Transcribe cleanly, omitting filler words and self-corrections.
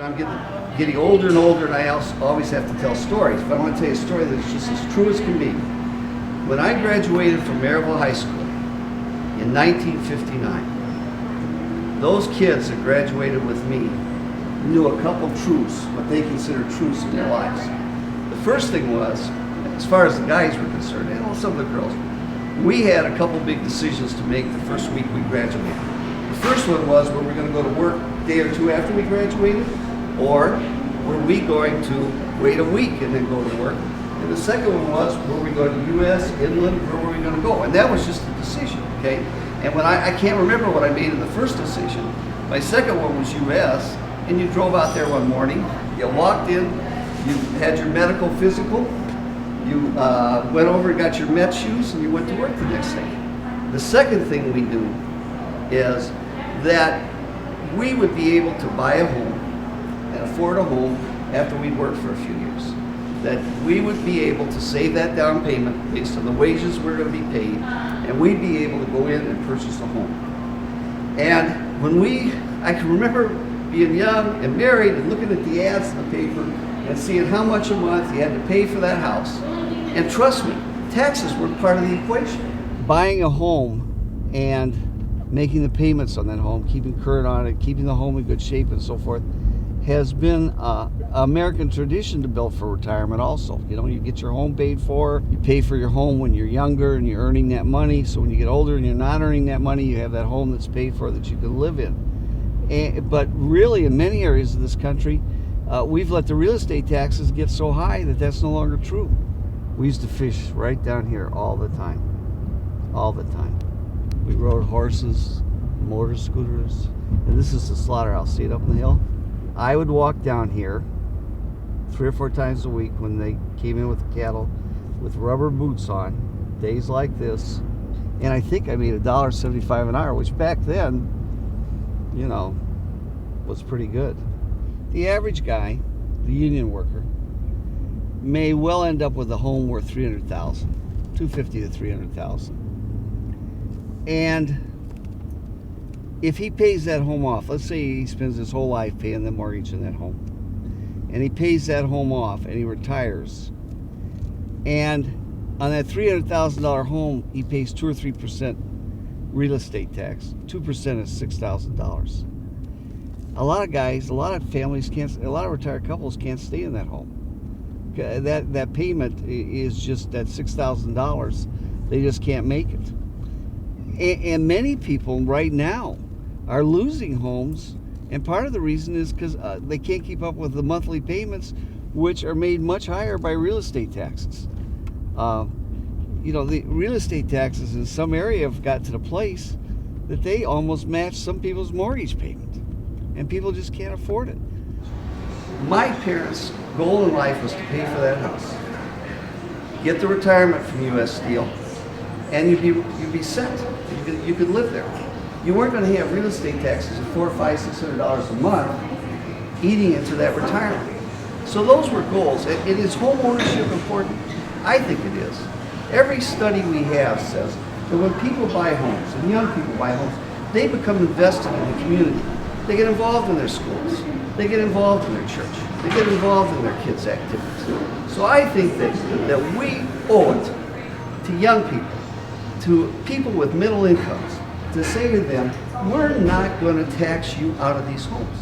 I'm getting older and older, and I always have to tell stories. But I want to tell you a story that's just as true as can be. When I graduated from Maryville High School in 1959, those kids that graduated with me knew a couple truths, what they considered truths in their lives. The first thing was, as far as the guys were concerned, and some of the girls, we had a couple big decisions to make the first week we graduated. The first one was, were we going to go to work a day or two after we graduated, or were we going to wait a week and then go to work? And the second one was, were we going to U.S., inland, where were we going to go? And that was just a decision, okay? And when I can't remember what I made in the first decision. My second one was U.S., and you drove out there one morning, you walked in, you had your medical physical, you went over and got your Met shoes, and you went to work the next day. The second thing we knew is that we would be able to buy a home and afford a home after we'd worked for a few years. That we would be able to save that down payment based on the wages we're going to be paid, and we'd be able to go in and purchase a home. And when I can remember being young and married and looking at the ads in the paper and seeing how much a month you had to pay for that house. And trust me, taxes were part of the equation. Buying a home and making the payments on that home, keeping current on it, keeping the home in good shape and so forth, has been an American tradition to build for retirement also. You know, you get your home paid for, you pay for your home when you're younger and you're earning that money, so when you get older and you're not earning that money, you have that home that's paid for that you can live in. But really, in many areas of this country, we've let the real estate taxes get so high that that's no longer true. We used to fish right down here all the time. All the time. We rode horses, motor scooters, and this is the slaughterhouse. See it up on the hill? I would walk down here 3 or 4 times a week when they came in with the cattle with rubber boots on, days like this, and I think I made $1.75 an hour, which back then, you know, was pretty good. The average guy, the union worker, may well end up with a home worth $300,000, $250,000 to $300,000. And if he pays that home off, let's say he spends his whole life paying the mortgage on that home, and he pays that home off and he retires, and on that $300,000 home, he pays 2 or 3% real estate tax. 2% is $6,000. A lot of guys, a lot of families a lot of retired couples can't stay in that home. That payment is just that $6,000. They just can't make it. And many people right now are losing homes, and part of the reason is because they can't keep up with the monthly payments, which are made much higher by real estate taxes. You know, the real estate taxes in some area have got to the place that they almost match some people's mortgage payment, and people just can't afford it. My parents' goal in life was to pay for that house, get the retirement from U.S. Steel, and you'd be set. You could live there. You weren't going to have real estate taxes of $400, $500, $600 a month eating into that retirement. So those were goals. Is home ownership important? I think it is. Every study we have says that when people buy homes, and young people buy homes, they become invested in the community. They get involved in their schools. They get involved in their church. They get involved in their kids' activities. So I think that we owe it to young people, to people with middle incomes, to say to them, we're not going to tax you out of these homes.